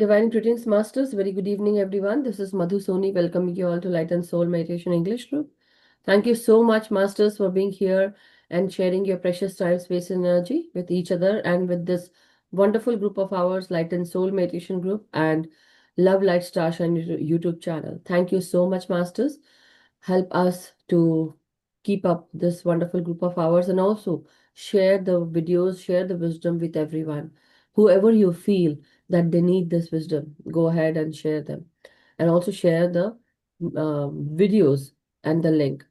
Divine greetings, masters. Very good evening, everyone. This is Madhu Soni, welcoming you all to Light and Soul Meditation English group. Thank you so much, masters, for being here and sharing your precious time, space, and energy with each other and with this wonderful group of ours, Light and Soul Meditation group and Love Light Starshine YouTube channel. Thank you so much, masters. Help us to keep up this wonderful group of ours and also share the videos, share the wisdom with everyone. Whoever you feel that they need this wisdom, go ahead and share them. And also share the videos and the link.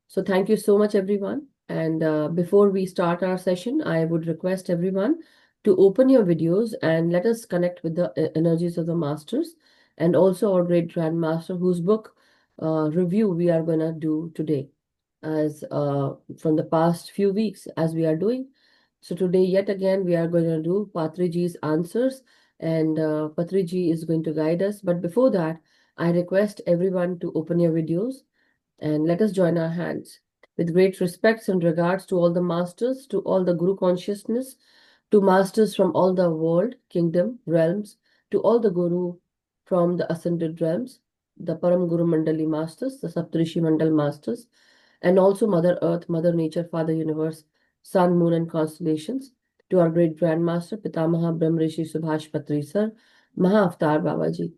So thank you so much, everyone. And before we start our session, I would request everyone to open your videos and let us connect with the energies of the masters and also our great grandmaster whose book review we are going to do today as from the past few weeks as we are doing. So today, yet again, we are going to do Patri ji's answers and Patri ji is going to guide us. But before that, I request everyone to open your videos and let us join our hands. With great respects and regards to all the masters, to all the Guru consciousness, to masters from all the world, kingdom, realms, to all the Guru from the ascended realms, the Param Guru Mandali masters, the Saptarishi Mandal masters, and also Mother Earth, Mother Nature, Father Universe, Sun, Moon, and constellations, to our great Grandmaster, Pitamaha Brahm Rishi Subhash Patri Sir, Maha Avatar Babaji.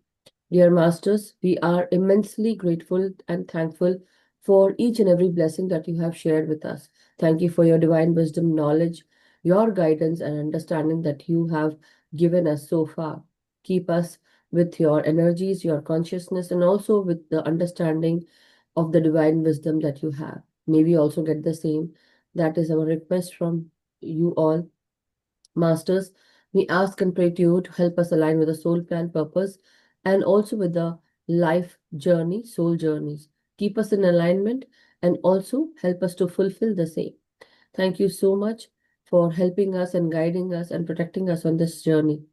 Dear Masters, we are immensely grateful and thankful for each and every blessing that you have shared with us. Thank you for your divine wisdom, knowledge, your guidance, and understanding that you have given us so far. Keep us with your energies, your consciousness, and also with the understanding of the divine wisdom that you have. May we also get the same. That is our request from you all. Masters, we ask and pray to you to help us align with the soul plan purpose and also with the life journey, soul journeys. Keep us in alignment and also help us to fulfill the same. Thank you so much for helping us and guiding us and protecting us on this journey.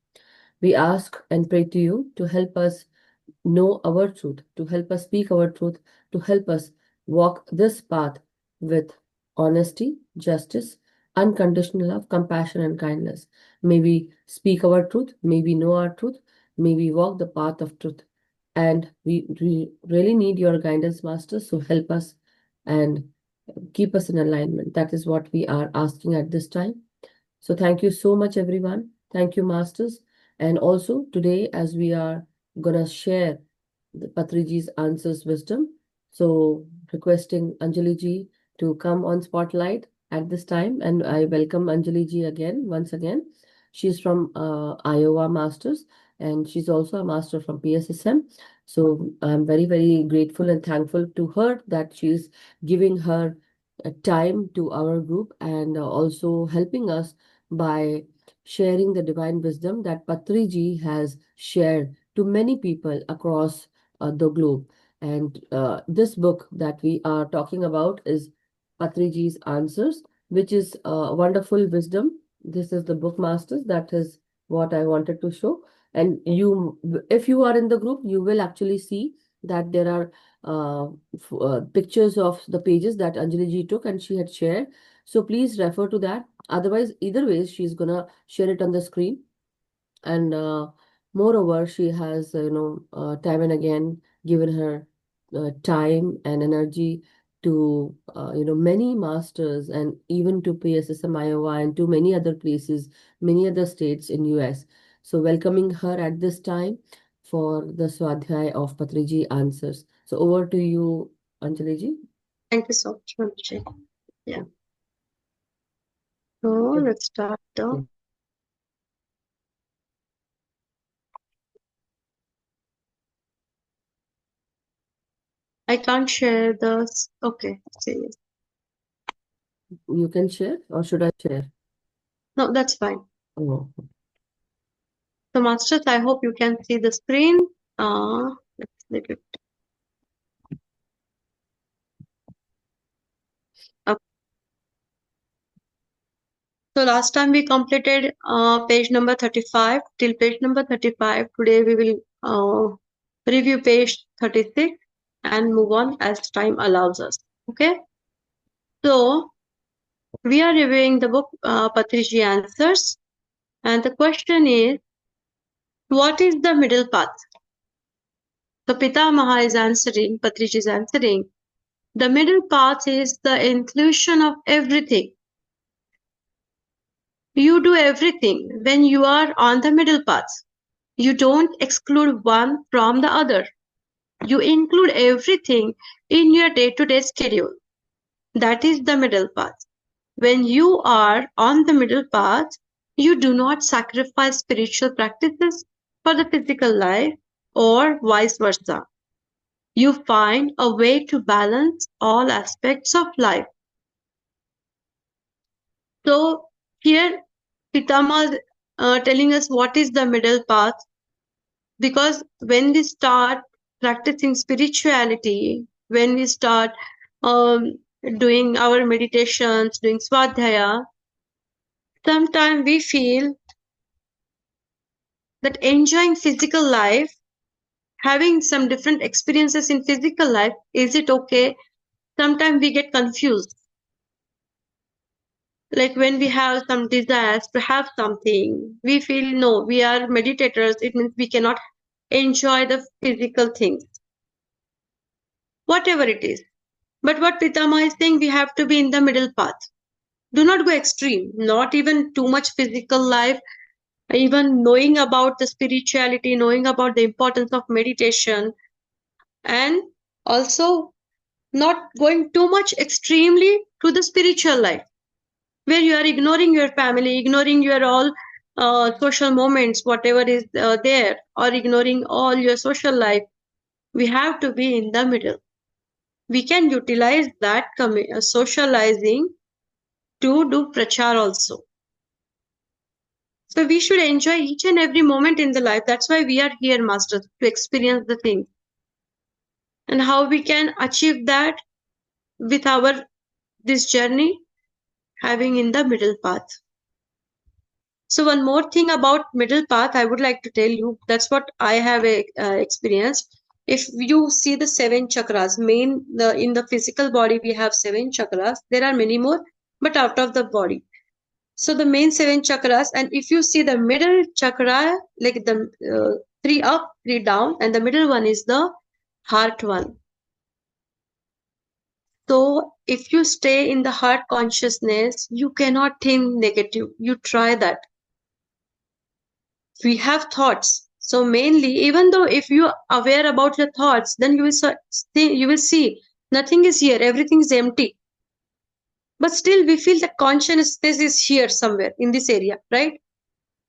We ask and pray to you to help us know our truth, to help us speak our truth, to help us walk this path with honesty, justice, unconditional love, compassion, and kindness. May we speak our truth, may we know our truth, may we walk the path of truth. And we really need your guidance, Master, so help us and keep us in alignment. That is what we are asking at this time. So thank you so much, everyone. Thank you, Masters. And also today, as we are gonna share the Patriji's answers wisdom. So requesting Anjali ji to come on spotlight at this time. And I welcome Anjali ji again, once again. She's from Iowa Masters and she's also a master from PSSM. So I'm very, very grateful and thankful to her that she's giving her time to our group and also helping us by sharing the divine wisdom that Patri ji has shared to many people across the globe. And this book that we are talking about is Patri ji's Answers, which is wonderful wisdom. This is the book, Masters. That is what I wanted to show. And you, if you are in the group, you will actually see that there are pictures of the pages that Anjali ji took and she had shared. So please refer to that. Otherwise, either ways, she's gonna share it on the screen. And moreover, she has, time and again given her time and energy to, many masters and even to PSSM Iowa and to many other places, many other states in US. So welcoming her at this time for the Swadhyay of Patriji answers. So over to you, Anjali ji. Thank you so much, Manoj. Yeah. So let's start the. I can't share the. Okay, say yes. You can share or should I share? No, that's fine. Oh. So, Masters, I hope you can see the screen. Let's leave it. Okay. So last time we completed page number 35 till page number 35. Today we will review page 36 and move on as time allows us. Okay. So we are reviewing the book Patriji Answers, and the question is, What is the middle path? So Pitamaha is answering, Patri is answering. The middle path is the inclusion of everything. You do everything when you are on the middle path. You don't exclude one from the other. You include everything in your day-to-day schedule. That is the middle path. When you are on the middle path, you do not sacrifice spiritual practices for the physical life or vice versa. You find a way to balance all aspects of life. So here Pitama is telling us what is the middle path, because when we start practicing spirituality, when we start um, doing our meditations, doing swadhyaya, sometimes we feel that enjoying physical life, having some different experiences in physical life, is it okay? Sometimes we get confused. Like when we have some desires to have something, we feel no, we are meditators, it means we cannot enjoy the physical things, whatever it is. But what Pitama is saying, we have to be in the middle path. Do not go extreme, not even too much physical life, even knowing about the spirituality, knowing about the importance of meditation, and also not going too much extremely to the spiritual life, where you are ignoring your family, ignoring your all social moments, whatever is there, or ignoring all your social life. We have to be in the middle. We can utilize that socializing to do prachar also. So we should enjoy each and every moment in the life. That's why we are here, masters, to experience the things. And how we can achieve that with our this journey, having in the middle path. So one more thing about middle path, I would like to tell you. That's what I have experienced. If you see the seven chakras, in the physical body we have seven chakras. There are many more, but out of the body. So the main seven chakras, and if you see the middle chakra, like the three up, three down, and the middle one is the heart one. So if you stay in the heart consciousness, you cannot think negative. You try that. We have thoughts. So mainly, even though if you are aware about your thoughts, then you will see nothing is here, everything is empty. But still, we feel that consciousness is here somewhere in this area, right?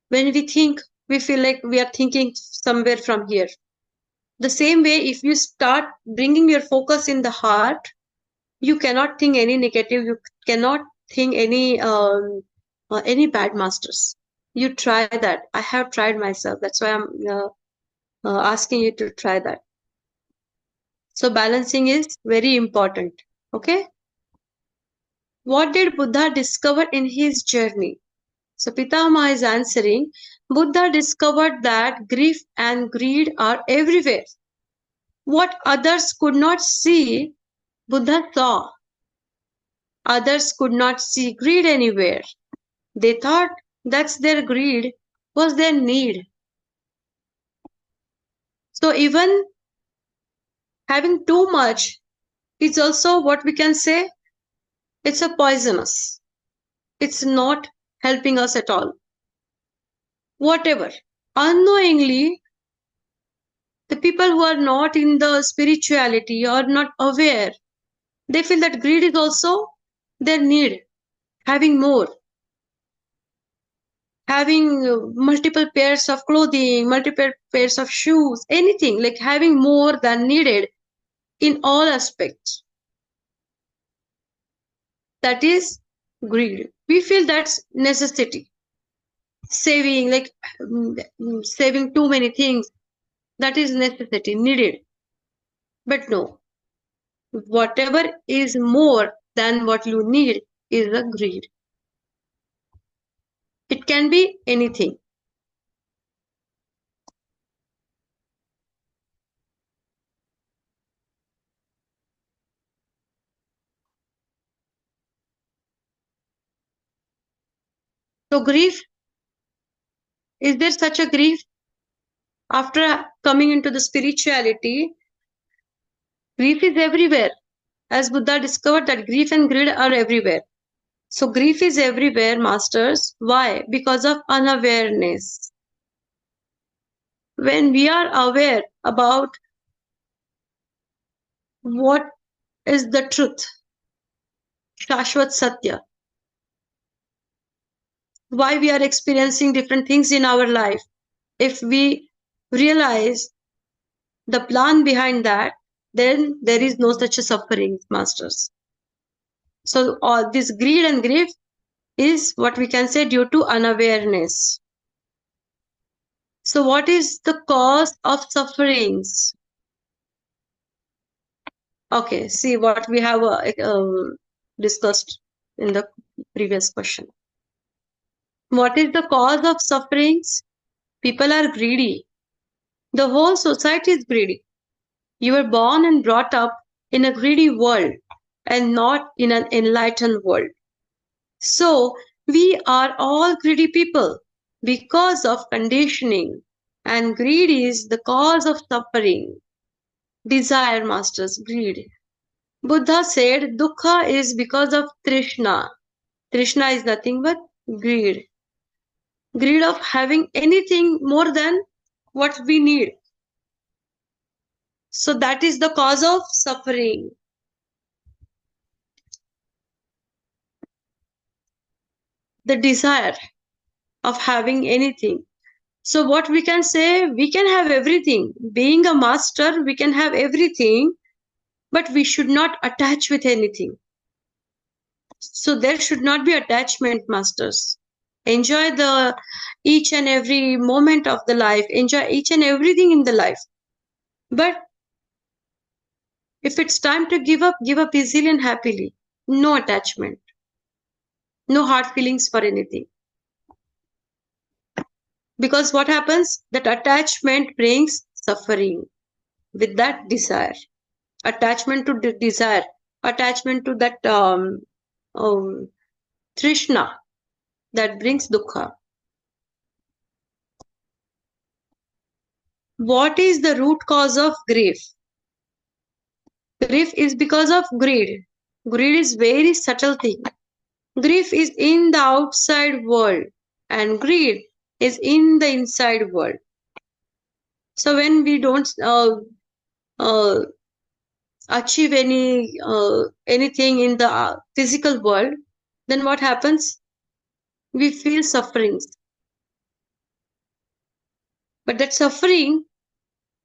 When we think, we feel like we are thinking somewhere from here. The same way, if you start bringing your focus in the heart, you cannot think any negative. You cannot think any bad masters. You try that. I have tried myself. That's why I'm asking you to try that. So balancing is very important. Okay. What did Buddha discover in his journey? So Pitama is answering, Buddha discovered that grief and greed are everywhere. What others could not see, Buddha saw. Others could not see greed anywhere. They thought that's their greed, was their need. So even having too much is also what we can say, it's a poisonous. It's not helping us at all. Whatever. Unknowingly, the people who are not in the spirituality or not aware, they feel that greed is also their need, having more, having multiple pairs of clothing, multiple pairs of shoes, anything, like having more than needed in all aspects. That is greed. We feel that's necessity. Saving, like saving too many things, that is necessity, needed. But no, whatever is more than what you need is a greed. It can be anything. So grief, is there such a grief? After coming into the spirituality, grief is everywhere. As Buddha discovered that grief and greed are everywhere. So grief is everywhere, masters. Why? Because of unawareness. When we are aware about what is the truth, Shashwat Satya, why we are experiencing different things in our life, if we realize the plan behind that, then there is no such a suffering, masters. So all this greed and grief is what we can say due to unawareness. So what is the cause of sufferings? Okay, see what we have discussed in the previous question. What is the cause of sufferings? People are greedy. The whole society is greedy. You were born and brought up in a greedy world and not in an enlightened world. So we are all greedy people because of conditioning, and greed is the cause of suffering. Desire, masters, greed. Buddha said dukkha is because of trishna. Trishna is nothing but greed. Greed of having anything more than what we need. So that is the cause of suffering. The desire of having anything. So what we can say, we can have everything. Being a master, we can have everything, but we should not attach with anything. So there should not be attachment, masters. Enjoy the each and every moment of the life. Enjoy each and everything in the life. But if it's time to give up easily and happily. No attachment. No hard feelings for anything. Because what happens? That attachment brings suffering with that desire. Attachment to the desire. Attachment to that um, trishna that brings dukkha. What is the root cause of grief? Grief is because of greed. Greed is very subtle thing. Grief is in the outside world and greed is in the inside world. So when we don't uh, achieve anything in the physical world, then what happens? We feel sufferings. But that suffering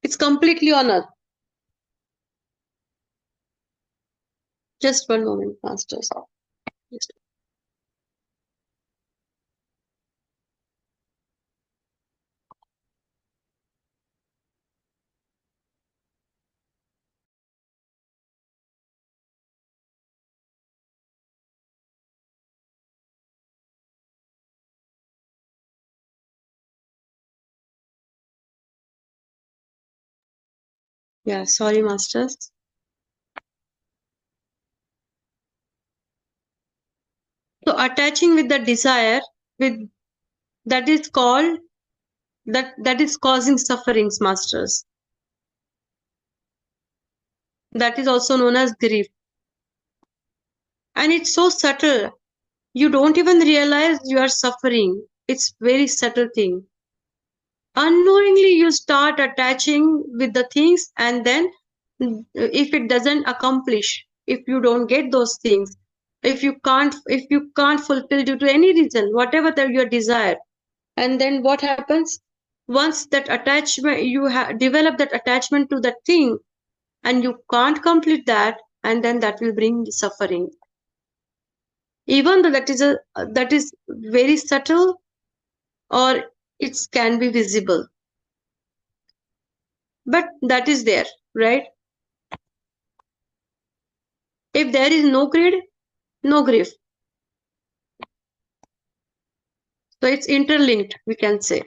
is completely on earth. Just one moment, masters. Just- Yeah, sorry, masters. So attaching with the desire, with that is called that is causing sufferings, masters. That is also known as grief. And it's so subtle. You don't even realize you are suffering. It's very subtle thing. Unknowingly you start attaching with the things, and then if it doesn't accomplish, if you don't get those things, if you can't fulfill due to any reason, whatever that your desire, and then what happens? Once that attachment, you have developed that attachment to that thing, and you can't complete that, and then that will bring suffering. Even though that is very subtle, or it can be visible, but that is there, right? If there is no greed, no grief. So it's interlinked, we can say.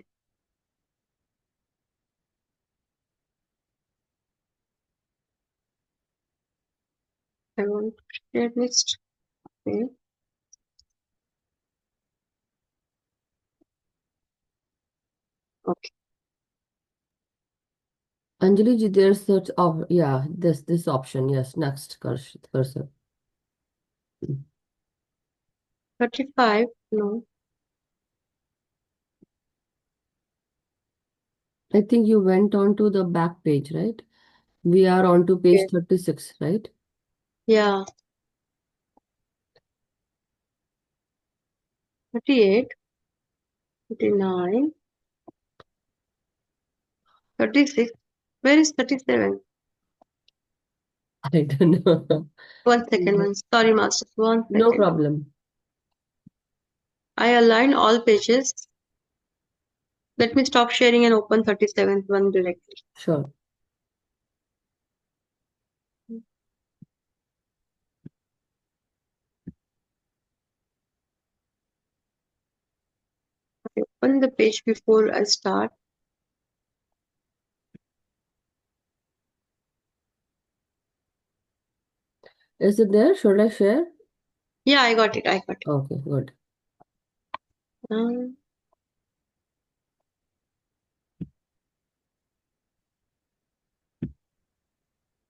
I want to share next. Okay. Okay. Anjali ji, there's that yeah, this option. Yes, next cursor. 35? No. I think you went on to the back page, right? We are on to page Okay. 36, right? Yeah. 38, 39, 36. Where is 37? I don't know. 1 second. Sorry, Master. One No second. problem. I align all pages. Let me stop sharing and open 37th one directly. Sure. I open the page before I start. Is it there? Should I share? Yeah, I got it. I got it. Okay, good. Um,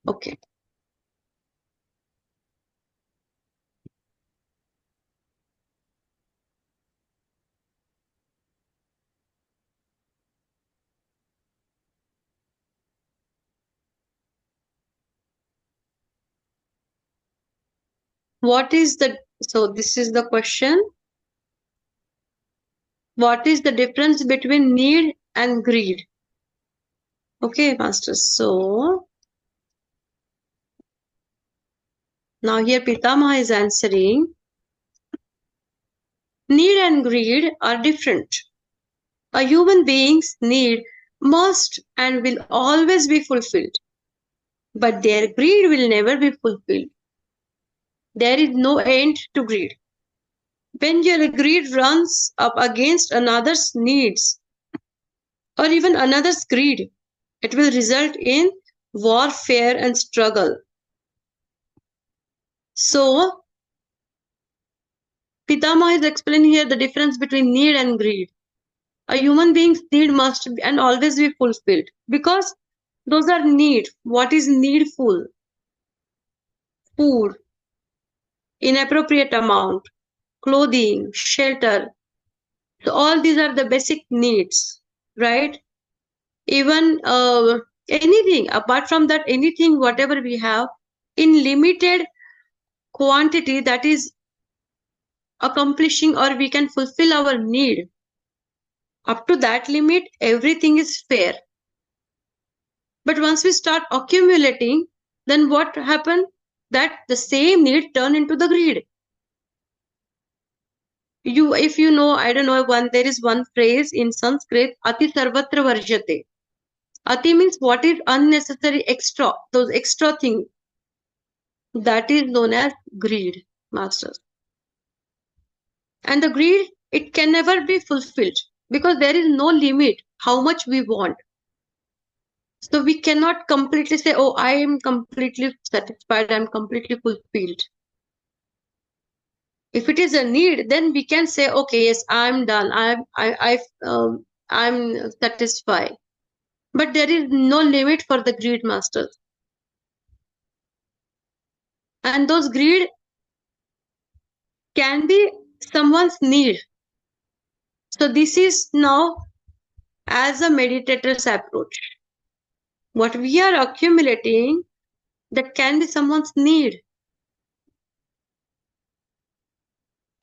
okay. What is the, so this is the question. What is the difference between need and greed? Okay, masters. So now here Pitamaha is answering. Need and greed are different. A human being's need must and will always be fulfilled, but their greed will never be fulfilled. There is no end to greed. When your greed runs up against another's needs or even another's greed, it will result in warfare and struggle. So, Pitama is explaining here the difference between need and greed. A human being's need must be and always be fulfilled because those are need. What is needful? Food, in appropriate amount, clothing, shelter. So all these are the basic needs, right? Even anything apart from that, anything whatever we have in limited quantity, that is accomplishing or we can fulfill our need. Up to that limit, everything is fair. But once we start accumulating, then what happens? That the same need turn into the greed. If you know, I don't know, there is one phrase in Sanskrit, ati sarvatra varjate. Ati means what is unnecessary extra, those extra things. That is known as greed, masters. And the greed, it can never be fulfilled because there is no limit how much we want. So we cannot completely say, oh, I am completely satisfied, I am completely fulfilled. If it is a need, then we can say, okay, yes, I'm done. I'm satisfied. But there is no limit for the greed, masters. And those greed can be someone's need. So this is now as a meditator's approach. What we are accumulating, that can be someone's need.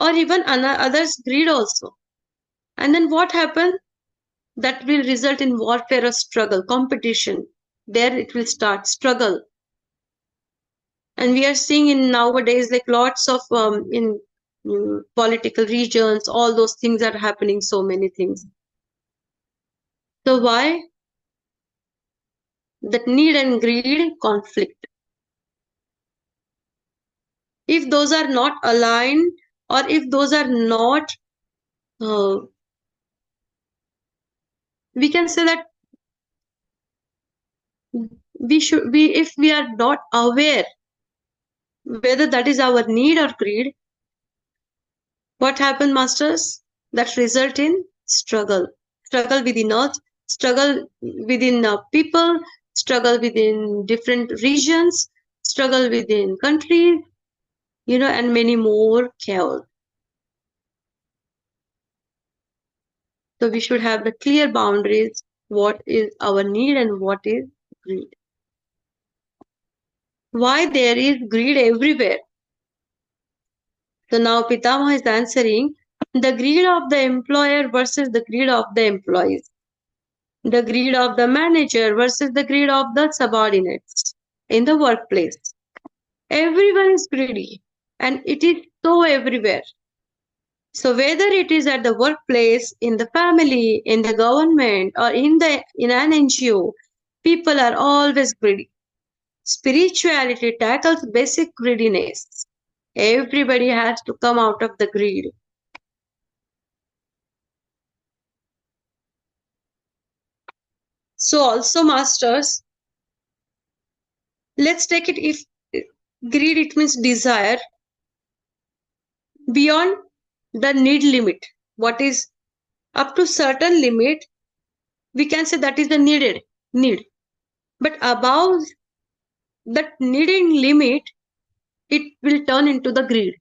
Or even others' greed also. And then what happens? That will result in warfare or struggle, competition. There it will start, struggle. And we are seeing in nowadays like lots of in political regions, all those things are happening, so many things. So why? That need and greed conflict. If those are not aligned, or if those are not, we can say that if we are not aware whether that is our need or greed, what happens, masters? That result in struggle. Struggle within us, struggle within people, struggle within different regions, struggle within countries, and many more chaos. So we should have the clear boundaries, what is our need and what is greed. Why there is greed everywhere? So now Pitama is answering the greed of the employer versus the greed of the employees, the greed of the manager versus the greed of the subordinates in the workplace. Everyone is greedy and it is so everywhere. So whether it is at the workplace, in the family, in the government, or in an NGO, people are always greedy. Spirituality tackles basic greediness. Everybody has to come out of the greed. So also masters, let's take it, if greed, it means desire beyond the need limit. What is up to certain limit, we can say that is the need. But above that needing limit, it will turn into the greed.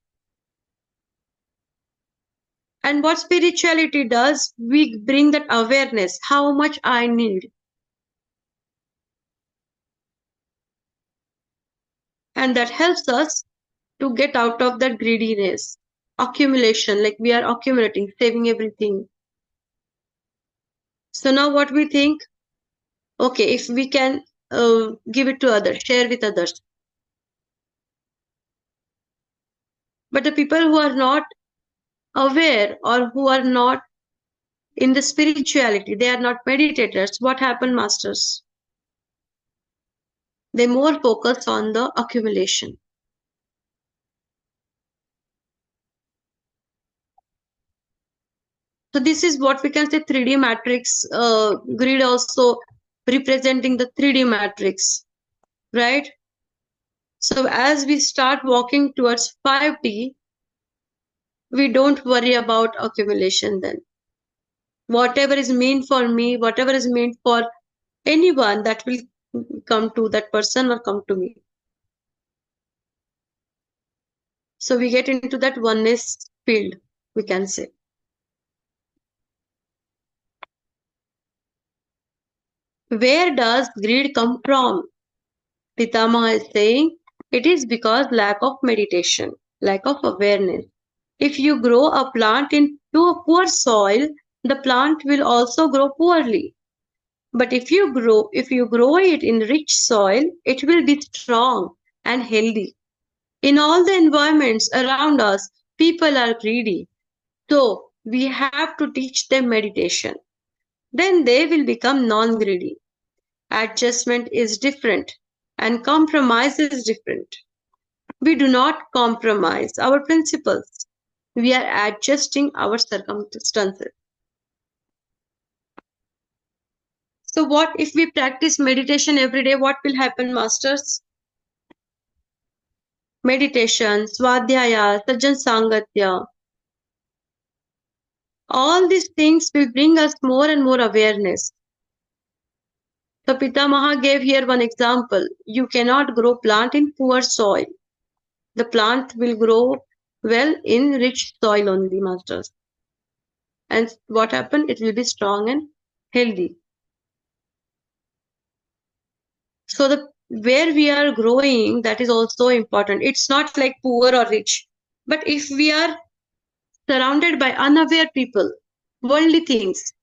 And what spirituality does, we bring that awareness, how much I need. And that helps us to get out of that greediness, accumulation, like we are accumulating, saving everything. So now what we think, okay, if we can give it to others, share with others. But the people who are not aware or who are not in the spirituality, they are not meditators, what happened, masters? They more focus on the accumulation. So this is what we can say 3D matrix, grid also representing the 3D matrix, right? So as we start walking towards 5D, we don't worry about accumulation then. Whatever is meant for me, whatever is meant for anyone, that will come to that person or come to me. So we get into that oneness field, we can say. Where does greed come from? Pitama is saying it is because lack of meditation, lack of awareness. If you grow a plant into a poor soil, the plant will also grow poorly. But if you grow it in rich soil, it will be strong and healthy. In all the environments around us, people are greedy. So we have to teach them meditation. Then they will become non-greedy. Adjustment is different and compromise is different. We do not compromise our principles. We are adjusting our circumstances. So what if we practice meditation every day? What will happen, masters? Meditation, swadhyaya, sajjan sangatya. All these things will bring us more and more awareness. So Pitamaha gave here one example. You cannot grow plant in poor soil. The plant will grow well in rich soil only, masters. And what happened? It will be strong and healthy. So the where we are growing, that is also important. It's not like poor or rich. But if we are surrounded by unaware people, worldly things,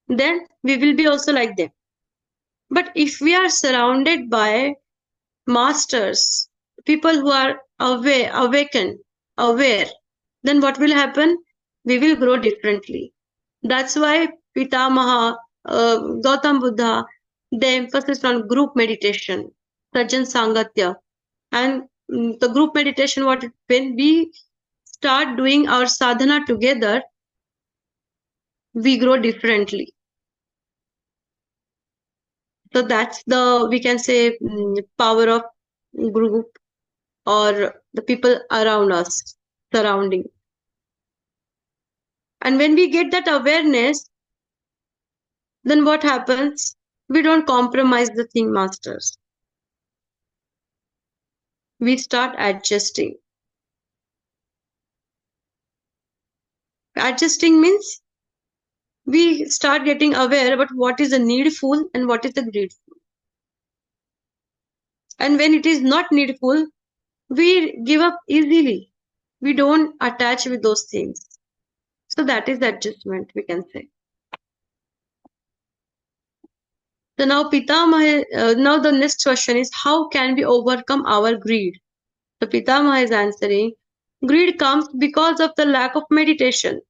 then we will be also like them. But if we are surrounded by masters, people who are awakened, aware, then what will happen? We will grow differently. That's why Pitamaha, Gautam Buddha, they emphasize on group meditation, Sajjan Sangatya. And the group meditation, when we start doing our sadhana together, we grow differently. So that's the, we can say, power of group or the people around us, surrounding. And when we get that awareness, then what happens? We don't compromise the thing, masters. We start adjusting. Adjusting means we start getting aware about what is the needful and what is the greedful. And when it is not needful, we give up easily. We don't attach with those things. So that is the adjustment, we can say. So now now the next question is, how can we overcome our greed? So Pitamaha is answering, greed comes because of the lack of meditation,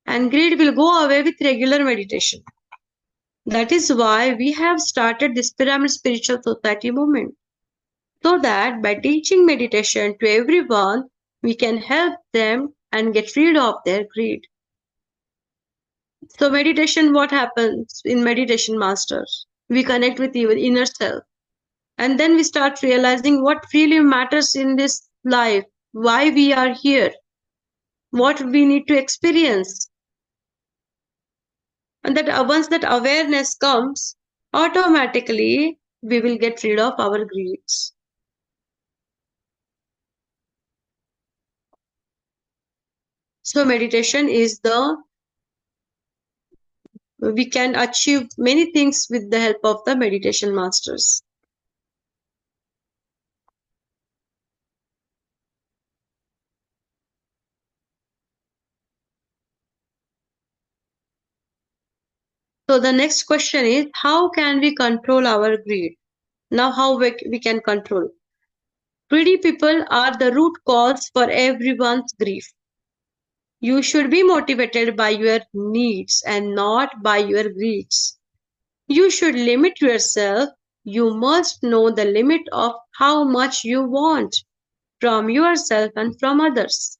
and greed will go away with regular meditation. That is why we have started this Pyramid Spiritual Society movement. So that by teaching meditation to everyone, we can help them and get rid of their greed. So meditation, what happens in meditation, masters? We connect with your inner self. And then we start realizing what really matters in this life, why we are here, what we need to experience. And that once that awareness comes, automatically we will get rid of our greeds. So meditation is we can achieve many things with the help of the meditation masters. So the next question is, how can we control our greed? Now how we can control? Greedy people are the root cause for everyone's grief. You should be motivated by your needs and not by your greeds. You should limit yourself. You must know the limit of how much you want from yourself and from others.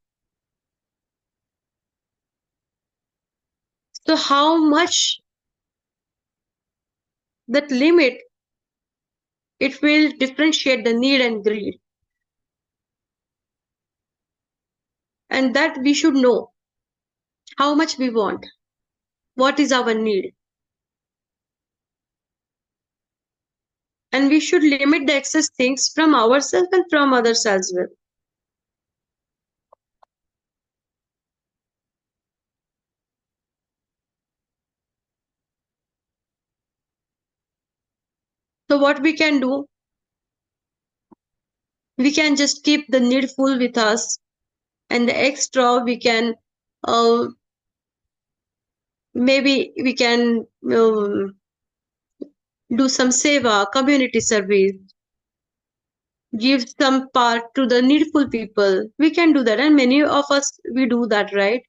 So how much that limit, it will differentiate the need and greed. And that we should know how much we want, what is our need. And we should limit the excess things from ourselves and from others as well. So what we can do, we can just keep the needful with us, and the extra we can uh, maybe we can do some seva, community service, give some part to the needful people. We can do that, and many of us we do that, right?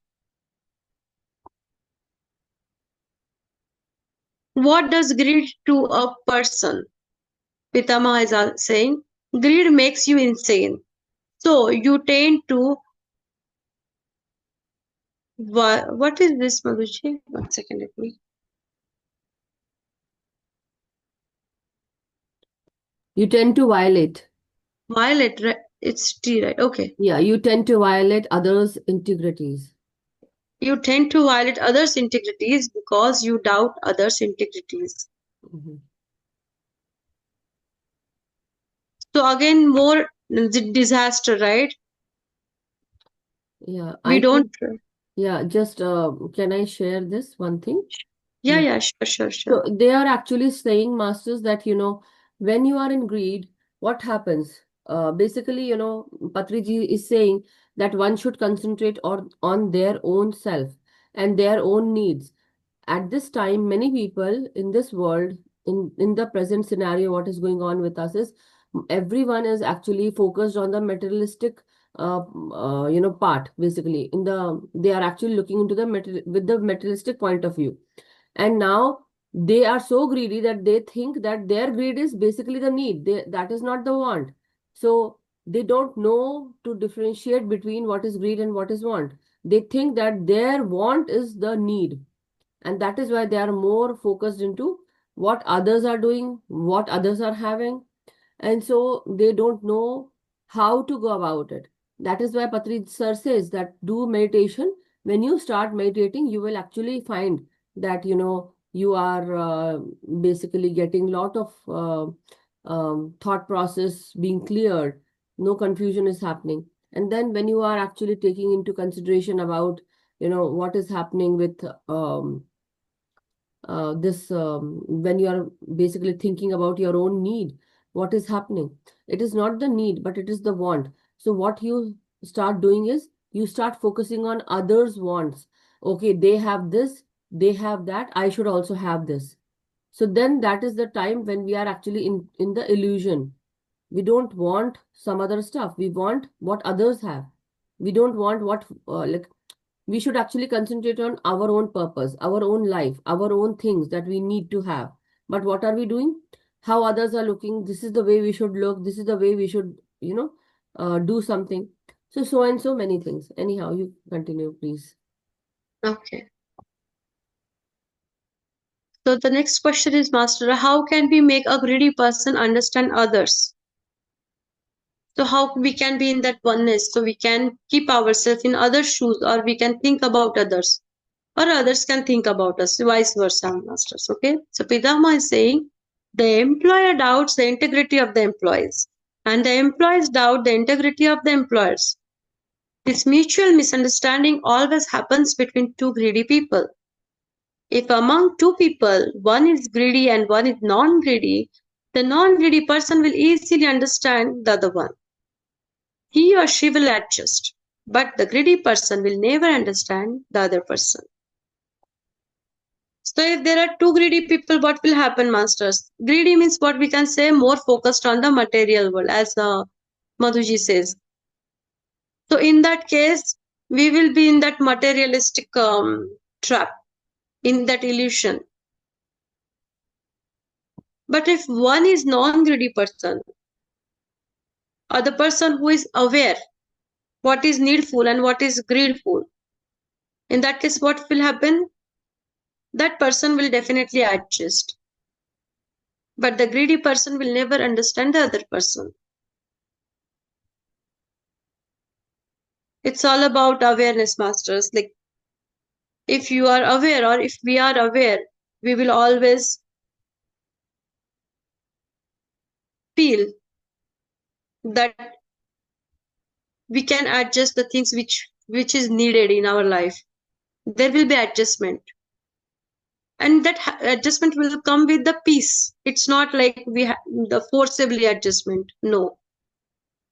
What does greed to a person? Pitama is saying, greed makes you insane. So you tend to what is this, Madhuji? 1 second, let me. You tend to violate. Violet, right? It's T, right? Okay. Yeah, you tend to violate others' integrities. You tend to violate others' integrities because you doubt others' integrities. Mhm. So again, more disaster, right? Yeah, We I don't. think, yeah, just can I share this one thing? Yeah, yeah, sure, sure, sure. So they are actually saying, masters, that, when you are in greed, what happens? Basically, Patriji is saying that one should concentrate on their own self and their own needs. At this time, many people in this world, in the present scenario, what is going on with us is everyone is actually focused on the materialistic part. Basically, they are actually looking into the with the materialistic point of view, and now they are so greedy that they think that their greed is basically the need, that is not the want. So they don't know to differentiate between what is greed and what is want. They think that their want is the need, and that is why they are more focused into what others are doing, what others are having, and so they don't know how to go about it. That is why Patri sir says that do meditation. When you start meditating, you will actually find that you are basically getting lot of thought process being cleared, no confusion is happening. And then when you are actually taking into consideration about, what is happening with this when you are basically thinking about your own need, what is happening, it is not the need but it is the want. So what you start doing is you start focusing on others wants. Okay, they have this, they have that, I should also have this. So then that is the time when we are actually in the illusion. We don't want some other stuff, we want what others have. We don't want what like, we should actually concentrate on our own purpose, our own life, our own things that we need to have. But what are we doing? How others are looking, this is the way we should look, this is the way we should, do something. So and so many things. Anyhow, you continue, please. Okay. So the next question is, Master, how can we make a greedy person understand others? So how we can be in that oneness, so we can keep ourselves in others' shoes, or we can think about others, or others can think about us, vice versa, Masters. Okay. So Pidama is saying the employer doubts the integrity of the employees, and the employees doubt the integrity of the employers. This mutual misunderstanding always happens between two greedy people. If among two people, one is greedy and one is non-greedy, the non-greedy person will easily understand the other one. He or she will adjust, but the greedy person will never understand the other person. So if there are two greedy people, what will happen, Masters? Greedy means what we can say, more focused on the material world, as Madhuji says. So in that case, we will be in that materialistic trap, in that illusion. But if one is non-greedy person, or the person who is aware what is needful and what is greedful, in that case, what will happen? That person will definitely adjust. But the greedy person will never understand the other person. It's all about awareness, Masters. Like, if you are aware, or if we are aware, we will always feel that we can adjust the things which is needed in our life. There will be adjustment, and that adjustment will come with the peace. It's not like the forcibly adjustment. No,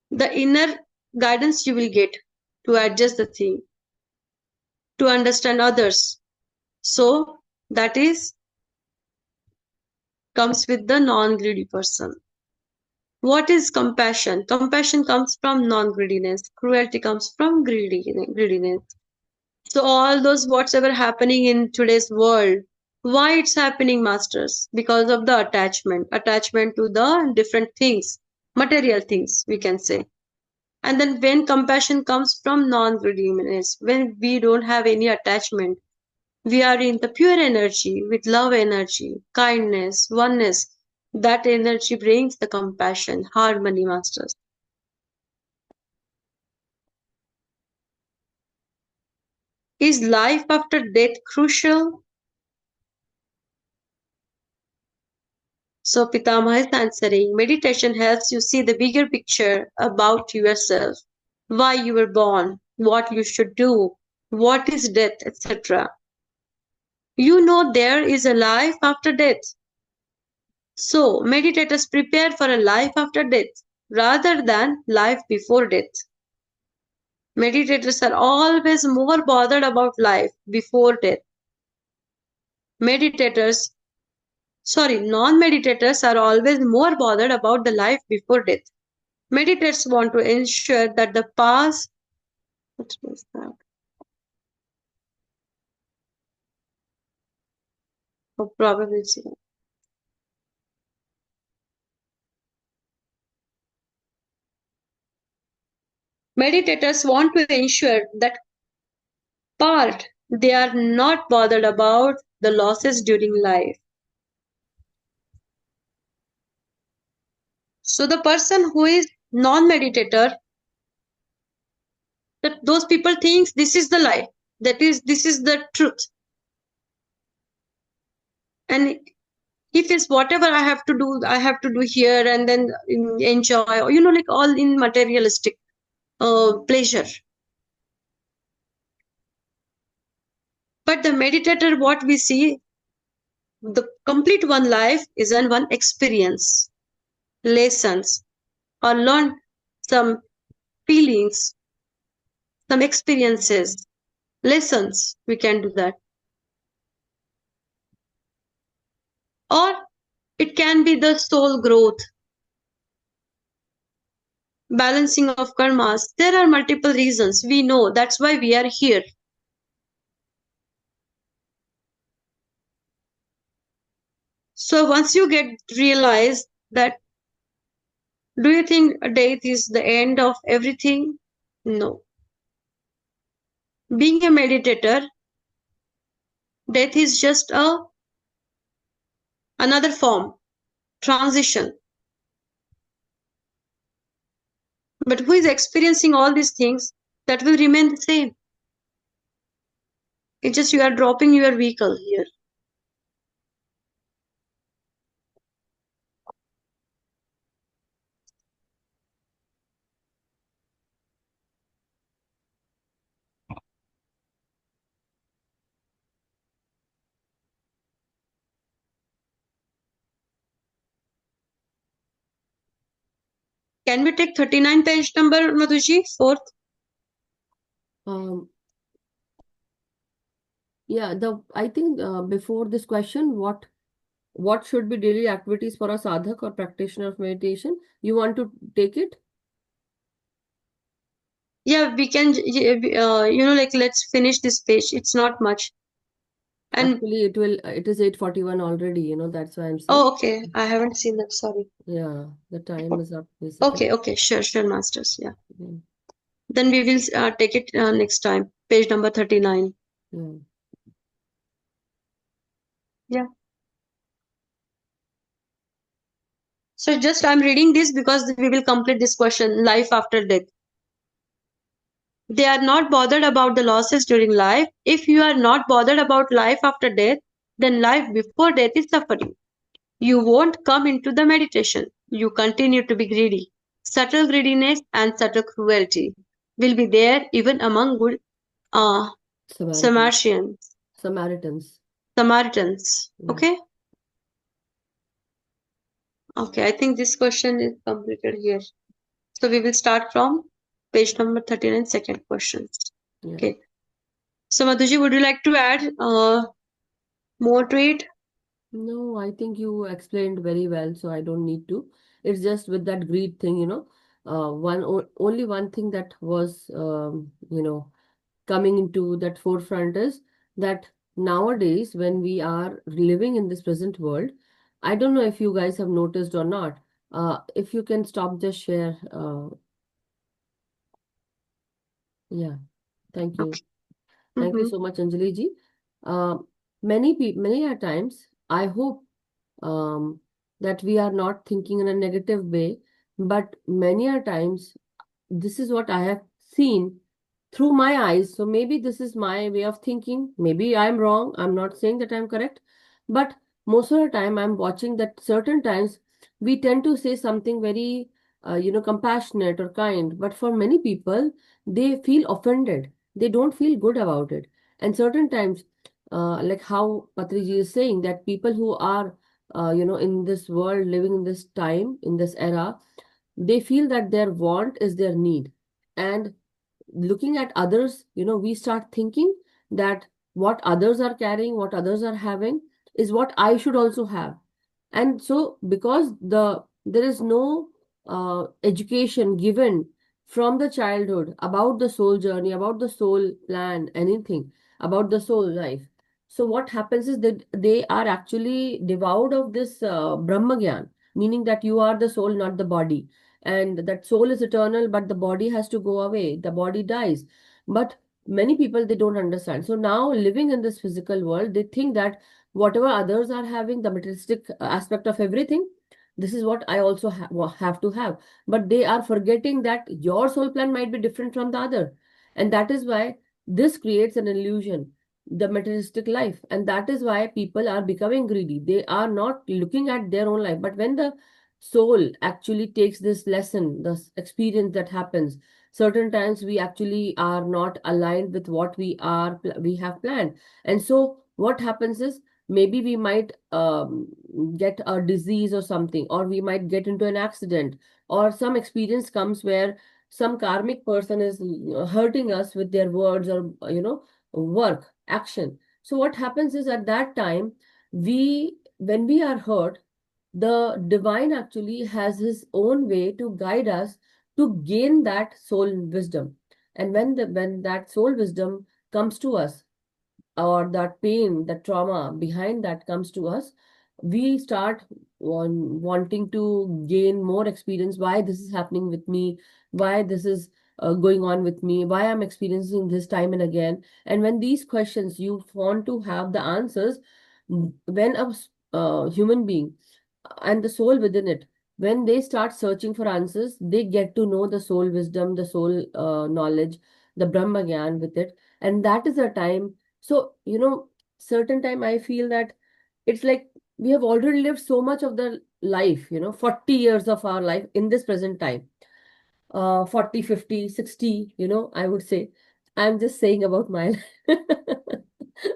the inner guidance you will get to adjust the thing, to understand others. So that is comes with the non-greedy person. What is compassion? Compassion comes from non-greediness. Cruelty comes from greediness. So all those whatever happening in today's world, why it's happening, Masters? Because of the attachment to the different things, material things, we can say. And then when compassion comes from non-greediness, when we don't have any attachment, we are in the pure energy, with love energy, kindness, oneness. That energy brings the compassion, harmony, Masters. Is life after death crucial? So Pitamaha is answering, meditation helps you see the bigger picture about yourself, why you were born, what you should do, what is death, etc. You know there is a life after death. So meditators prepare for a life after death rather than life before death. Meditators are always more bothered about life before death. Meditators, non-meditators are always more bothered about the life before death. Meditators want to ensure that the past, what was that? Oh, probably zero. Meditators want to ensure that part they are not bothered about the losses during life. So the person who is non-meditator, that those people thinks, this is the life, this is the truth. And he feels whatever I have to do here, and then enjoy, or like all in materialistic pleasure. But the meditator, what we see, the complete one life is an one experience, lessons, or learn some feelings, some experiences, lessons. We can do that. Or it can be the soul growth, balancing of karmas. There are multiple reasons. We know that's why we are here. So once you get realize that, do you think death is the end of everything? No. Being a meditator, death is just another form, transition. But who is experiencing all these things, that will remain the same. It's just you are dropping your vehicle here. Can we take 39 page number, Madhuji? Fourth. Um, yeah, I think before this question, what should be daily activities for a sadhak or practitioner of meditation? You want to take it? Yeah, we can, like let's finish this page. It's not much. And Actually, it is 8:41 already, that's why I'm saying. oh, okay. I haven't seen that. Sorry. Yeah, the time is up basically. Okay, okay. Sure, masters. Yeah. Yeah, Then we will take it next time. Page number 39. yeah. Yeah. So just I'm reading this because we will complete this question, life after death. They are not bothered about the losses during life. If you are not bothered about life after death, then life before death is suffering. You won't come into the meditation. You continue to be greedy. Subtle greediness and subtle cruelty will be there even among good uh, Samaritans. Samartians, Samaritans. Samaritans. Yeah, Okay? Okay, I think this question is completed here. So we will start from page number 39, second questions. yeah. Okay. So Madhuji, would you like to add more to it? No, I think you explained very well, so I don't need to. It's just with that greed thing, only one thing that was, coming into that forefront is that nowadays, when we are living in this present world, I don't know if you guys have noticed or not. If you can stop, just share. Yeah, thank you. Okay. Thank you Mm-hmm. so much, Anjali ji. Uh, many a times, I hope that we are not thinking in a negative way, but many a times, this is what I have seen through my eyes. So maybe this is my way of thinking. Maybe I'm wrong. I'm not saying that I'm correct, but most of the time, I'm watching that certain times we tend to say something very, compassionate or kind, but for many people, they feel offended. They don't feel good about it. And certain times, like how Patriji is saying, that people who are, in this world, living in this time, in this era, they feel that their want is their need. And looking at others, we start thinking that what others are carrying, what others are having, is what I should also have. And so, because there is no education given from the childhood about the soul journey, about the soul plan, anything about the soul life. So what happens is that they are actually devoured of this Brahma Gyan, meaning that you are the soul, not the body, and that soul is eternal, but the body has to go away. The body dies. But many people, they don't understand. So now, living in this physical world, they think that whatever others are having, the materialistic aspect of everything, this is what I also have to have. But they are forgetting that your soul plan might be different from the other. And that is why this creates an illusion. the materialistic life. And that is why people are becoming greedy. They are not looking at their own life. But when the soul actually takes this lesson, this experience that happens, certain times we actually are not aligned with what we have planned. And so what happens is, maybe we might get a disease or something, or we might get into an accident, or some experience comes where some karmic person is hurting us with their words, or work action. So what happens is, at that time, when we are hurt, the divine actually has his own way to guide us to gain that soul wisdom. And when that soul wisdom comes to us, or that pain, that trauma behind that comes to us, we start wanting to gain more experience. Why this is happening with me? Why this is going on with me? Why I'm experiencing this time and again? And when these questions, you want to have the answers, when a human being and the soul within it, when they start searching for answers, they get to know the soul wisdom, the soul knowledge, the brahma gyan with it. And that is a time. So, certain time I feel that it's like we have already lived so much of the life, 40 years of our life in this present time, 40, 50, 60, I would say. I'm just saying about my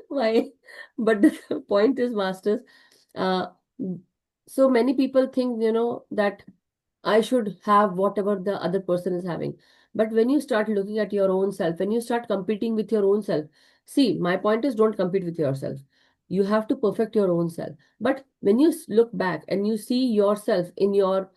my, but the point is, masters, uh, so many people think, that I should have whatever the other person is having. But when you start looking at your own self, when you start competing with your own self, see, my point is, don't compete with yourself. You have to perfect your own self. But when you look back and you see yourself in your,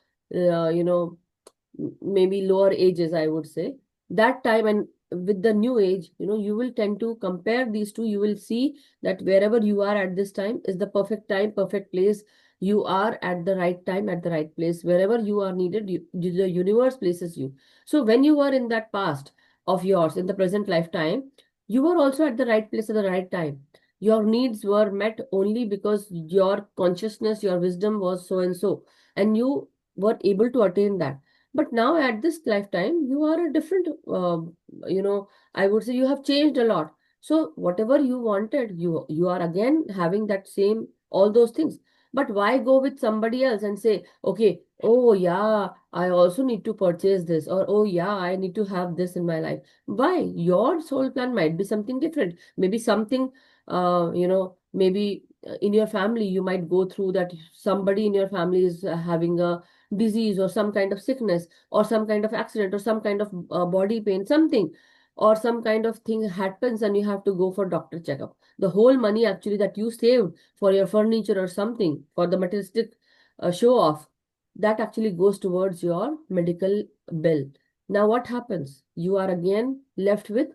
maybe lower ages, I would say, that time, and with the new age, you will tend to compare these two. You will see that wherever you are at this time is the perfect time, perfect place. You are at the right time, at the right place. Wherever you are needed, the universe places you. So when you were in that past of yours, in the present lifetime, you were also at the right place at the right time. Your needs were met only because your consciousness, your wisdom was so and so, and you were able to attain that. But now at this lifetime, you are a different, I would say you have changed a lot. So whatever you wanted, you are again having that same, all those things. But why go with somebody else and say, okay, oh yeah, I also need to purchase this, or oh yeah, I need to have this in my life. Why? Your soul plan might be something different. Maybe something, maybe in your family, you might go through that somebody in your family is having a disease or some kind of sickness or some kind of accident or some kind of body pain, something, or some kind of thing happens and you have to go for doctor checkup. The whole money actually that you saved for your furniture or something, for the materialistic show off, that actually goes towards your medical bill. Now what happens? You are again left with,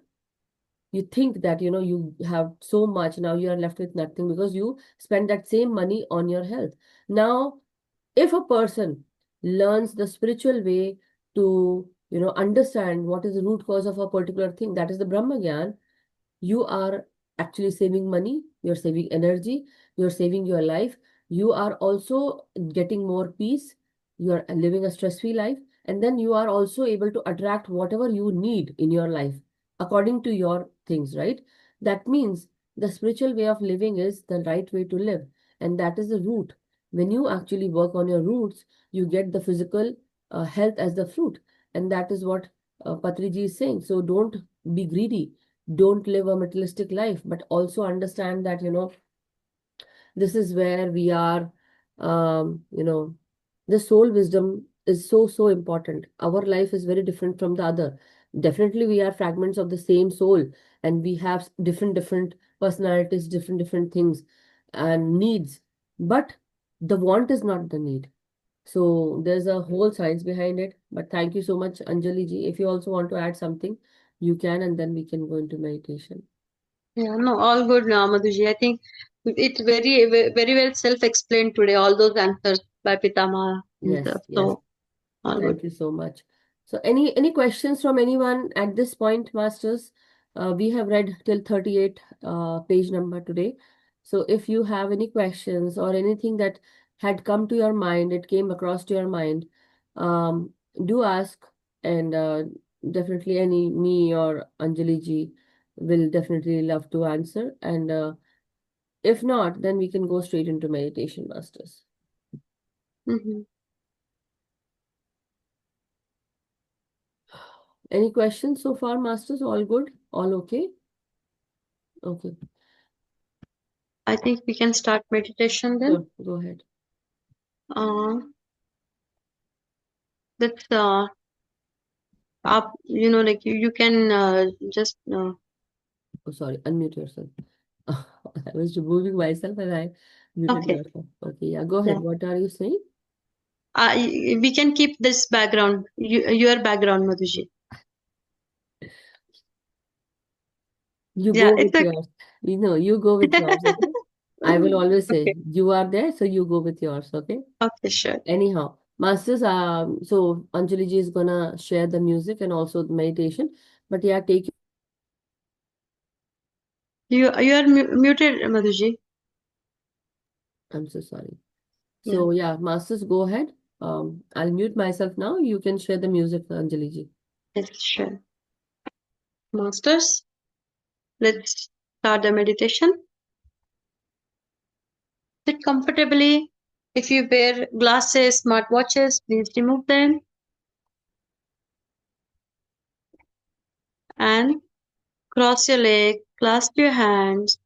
you think that you have so much, now you are left with nothing because you spend that same money on your health. Now if a person learns the spiritual way to understand what is the root cause of a particular thing, that is the brahma gyan, you are actually saving money, you're saving energy, you're saving your life, you are also getting more peace, you are living a stress-free life, and then you are also able to attract whatever you need in your life according to your things, right? That means the spiritual way of living is the right way to live, and that is the root. When you actually work on your roots, you get the physical health as the fruit, and that is what Patri ji is saying. So don't be greedy, don't live a materialistic life, but also understand that this is where we are. The soul wisdom is so so important. Our life is very different from the other. Definitely we are fragments of the same soul, and we have different personalities, different things and needs, but the want is not the need. So there's a whole science behind it. But thank you so much, Anjali ji. If you also want to add something, you can, and then we can go into meditation. Yeah, no, all good now, Madhuji. I think it's very well self-explained today, all those answers by Pitama Yes, himself. yes. So, all good. Thank you so much. So any questions from anyone at this point, Masters? We have read till 38 page number today. So if you have any questions or anything that had come to your mind, it came across to your mind, um, do ask, and definitely any me or Anjali ji. will definitely love to answer. And if not, then we can go straight into meditation, masters. Mm-hmm. Any questions so far, masters? All good? All okay? Okay. I think we can start meditation then. Sure, go ahead. Uh, that's up. Like you can just Oh, sorry, unmute yourself. I was removing myself and I muted okay. myself. Okay, yeah, go Yeah. ahead. What are you saying? We can keep this background. Your background, Madhuji. You Yeah, go with it's okay. yours. You go with yours, okay? I will always say, Okay. you are there, so you go with yours, okay? Okay, sure. Anyhow, masters, so Anjali ji is gonna share the music and also the meditation. But yeah, take You are muted, Madhuji. I'm so sorry. Yeah. So yeah, masters, go ahead. I'll mute myself now. You can share the music, Anjali ji. Yes, sure. Masters, let's start the meditation. Sit comfortably. If you wear glasses, smartwatches, please remove them and cross your leg, clasp your hands,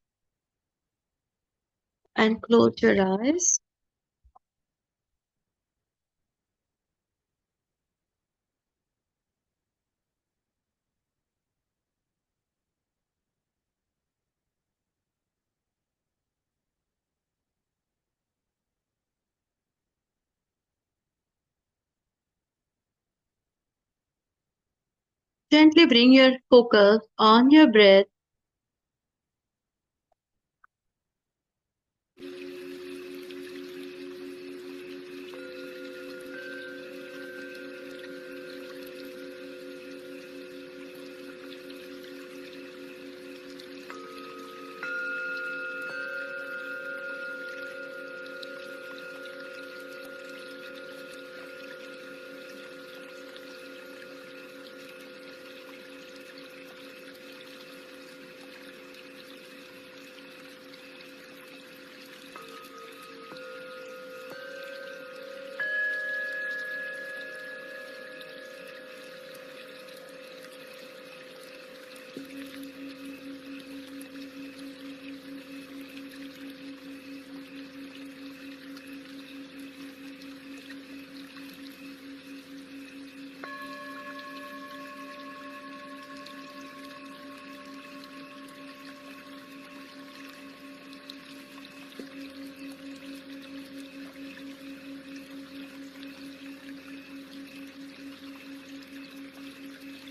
and close your eyes. Gently bring your focus on your breath.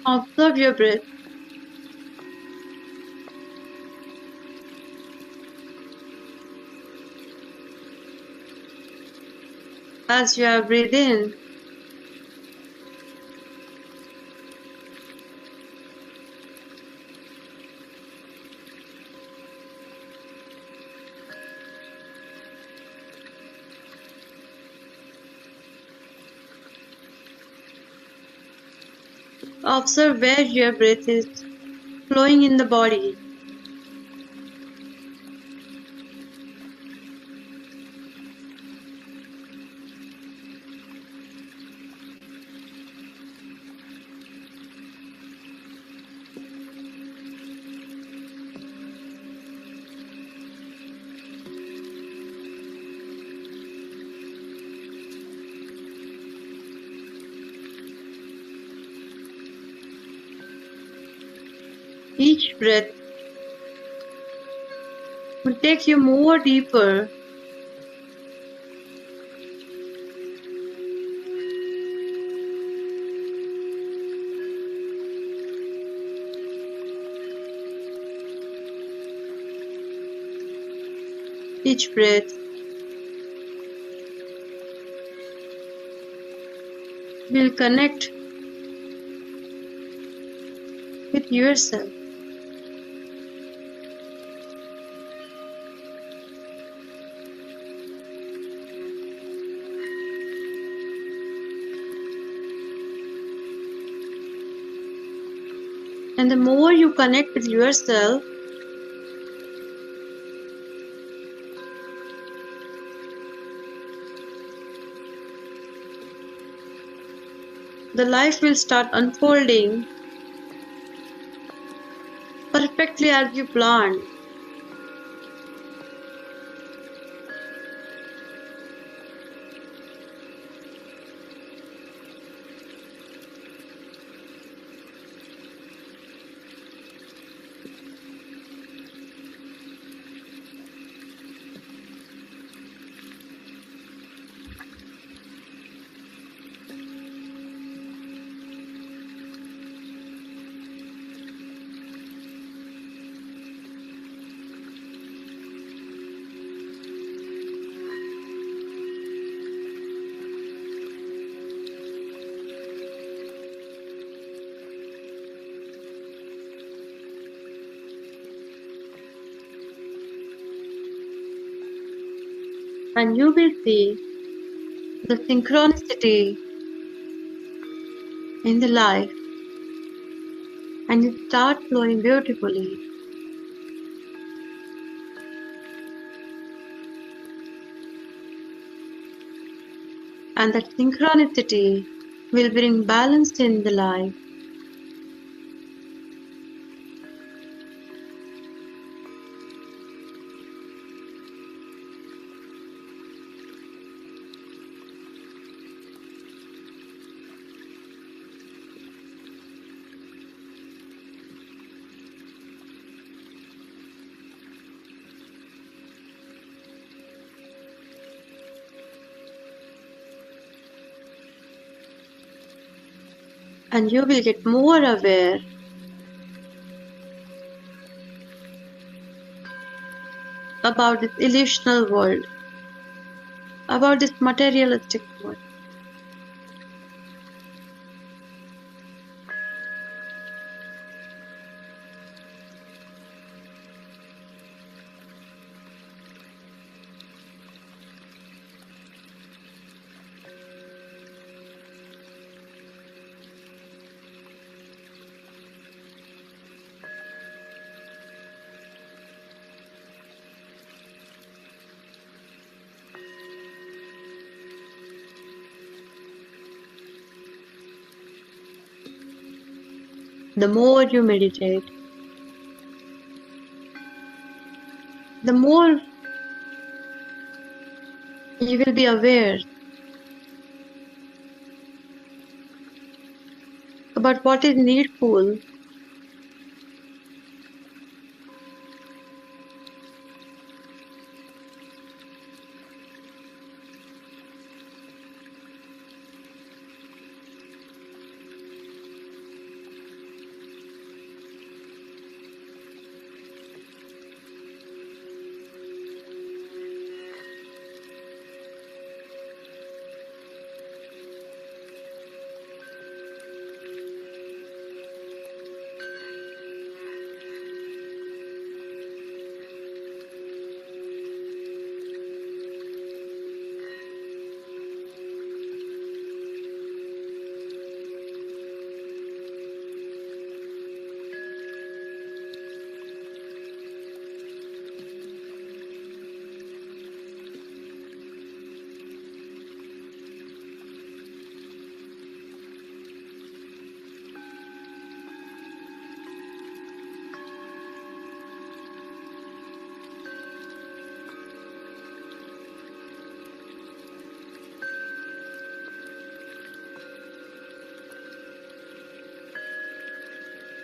Observe your breath. As you breathe in, observe where your breath is flowing in the body. Each breath will take you more deeper. Each breath will connect with yourself. And the more you connect with yourself, the life will start unfolding perfectly as you planned. And you will see the synchronicity in the life, and it start flowing beautifully. And that synchronicity will bring balance in the life. And you will get more aware about this illusional world, about this materialistic world. The more you meditate, the more you will be aware about what is needful,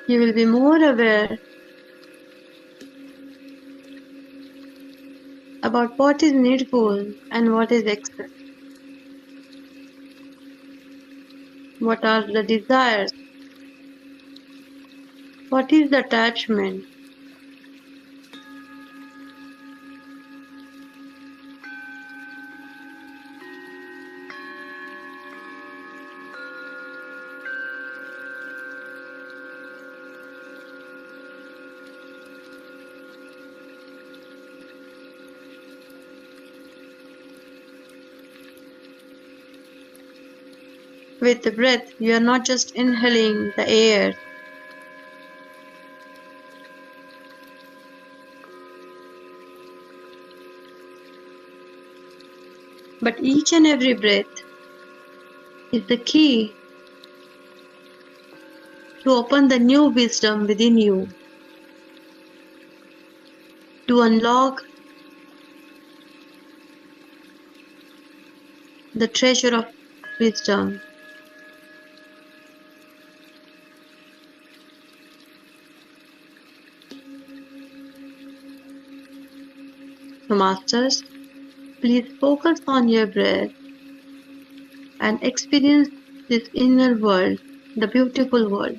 you will be more aware about what is needful and what is excess. What are the desires? What is the attachment? With the breath, you are not just inhaling the air, but each and every breath is the key to open the new wisdom within you, to unlock the treasure of wisdom. So, Masters, please focus on your breath and experience this inner world, the beautiful world.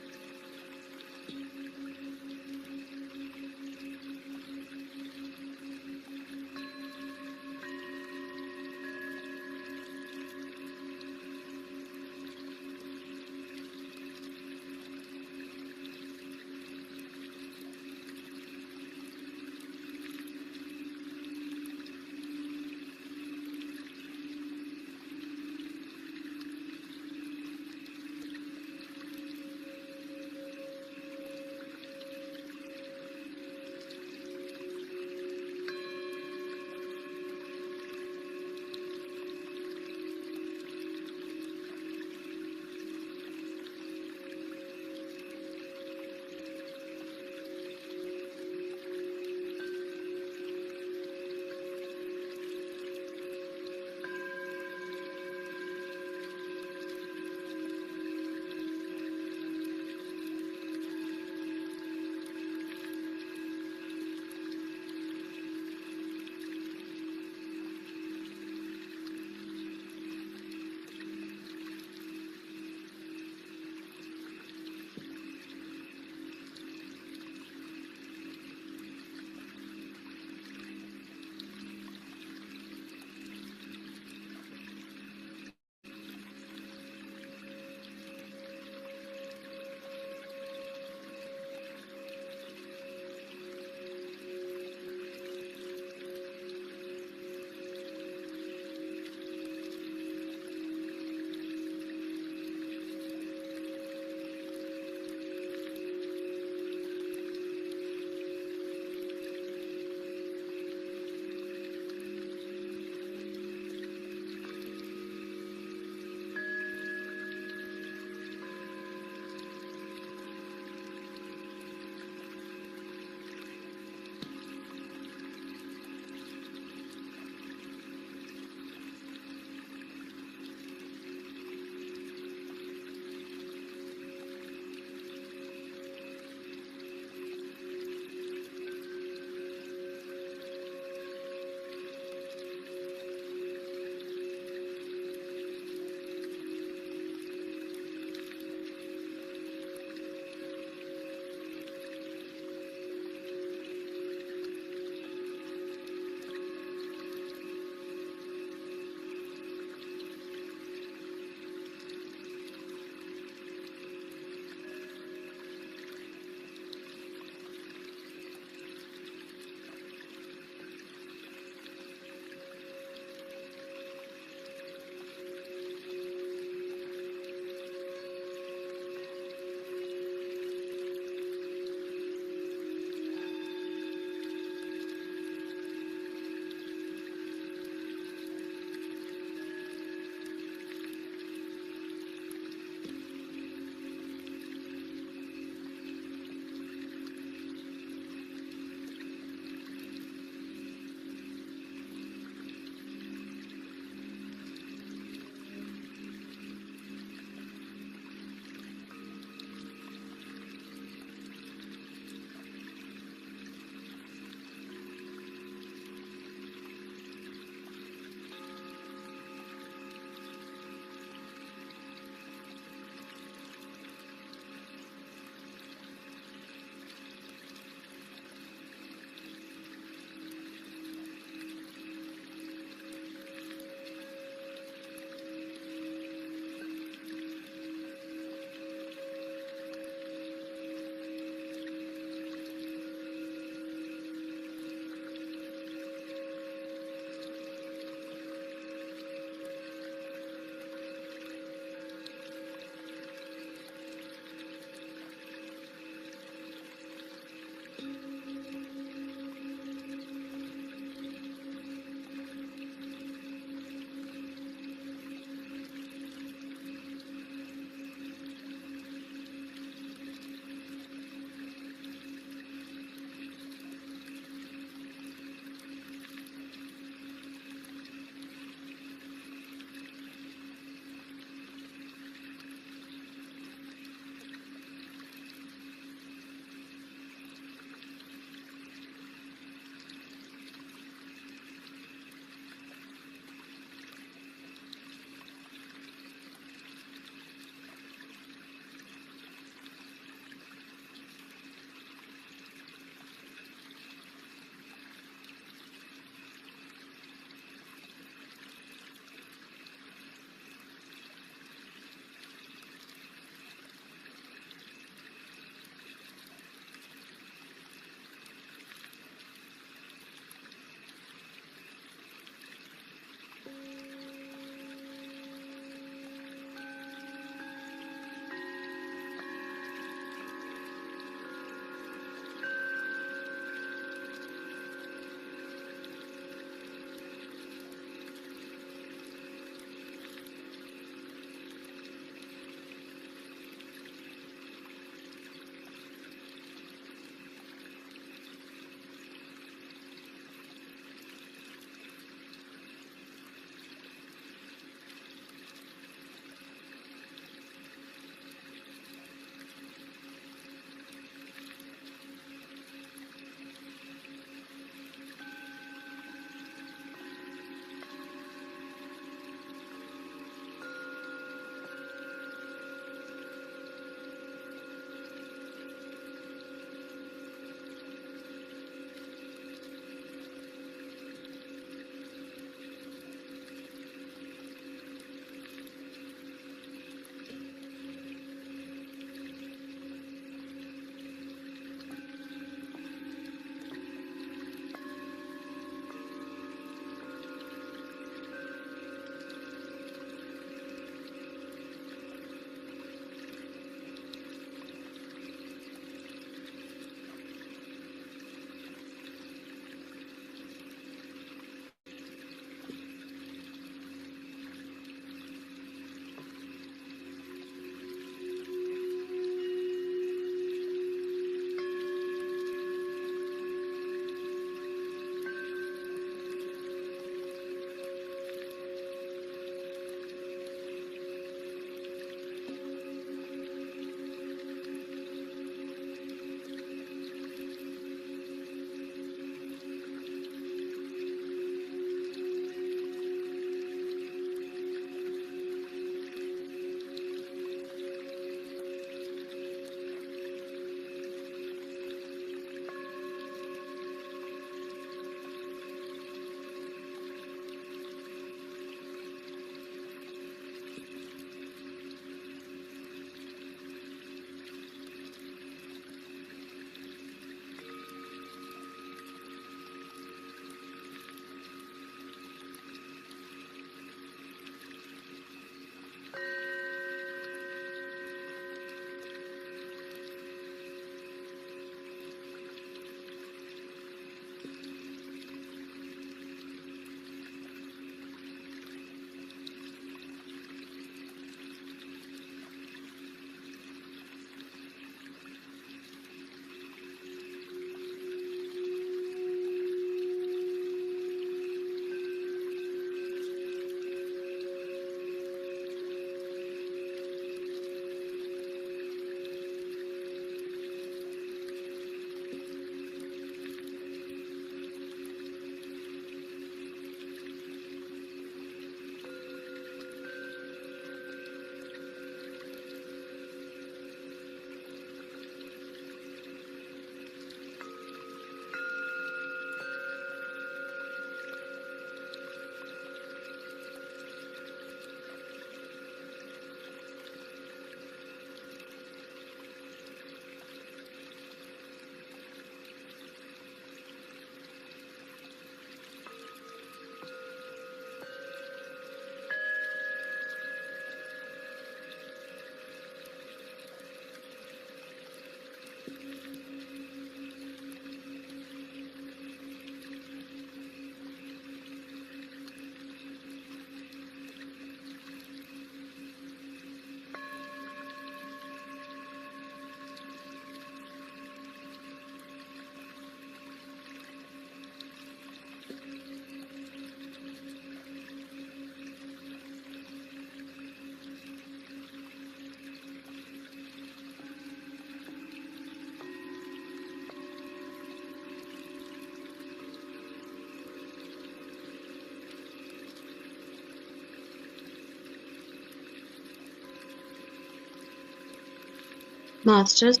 Masters,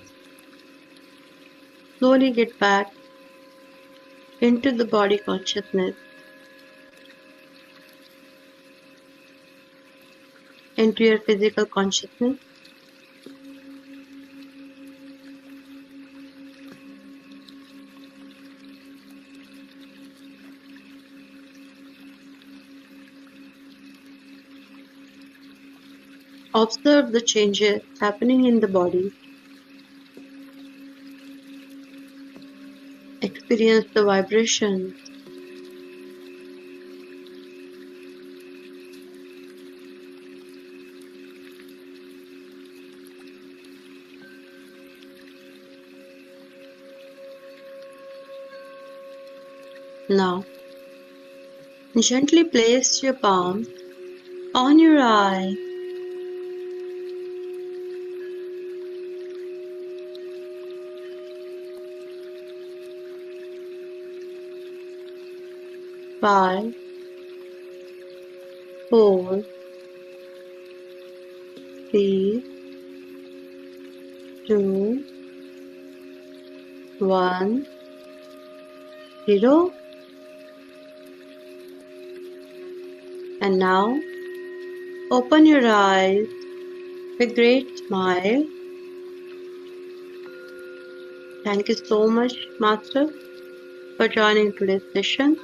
slowly get back into the body consciousness, into your physical consciousness. Observe the changes happening in the body. Experience the vibration. Now, gently place your palms on your eye. Five, four, three, two, one, zero. And now, open your eyes with a great smile. Thank you so much, Master, for joining today's session.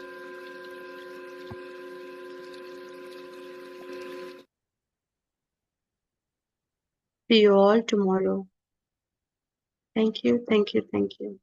See you all tomorrow. Thank you, thank you, thank you.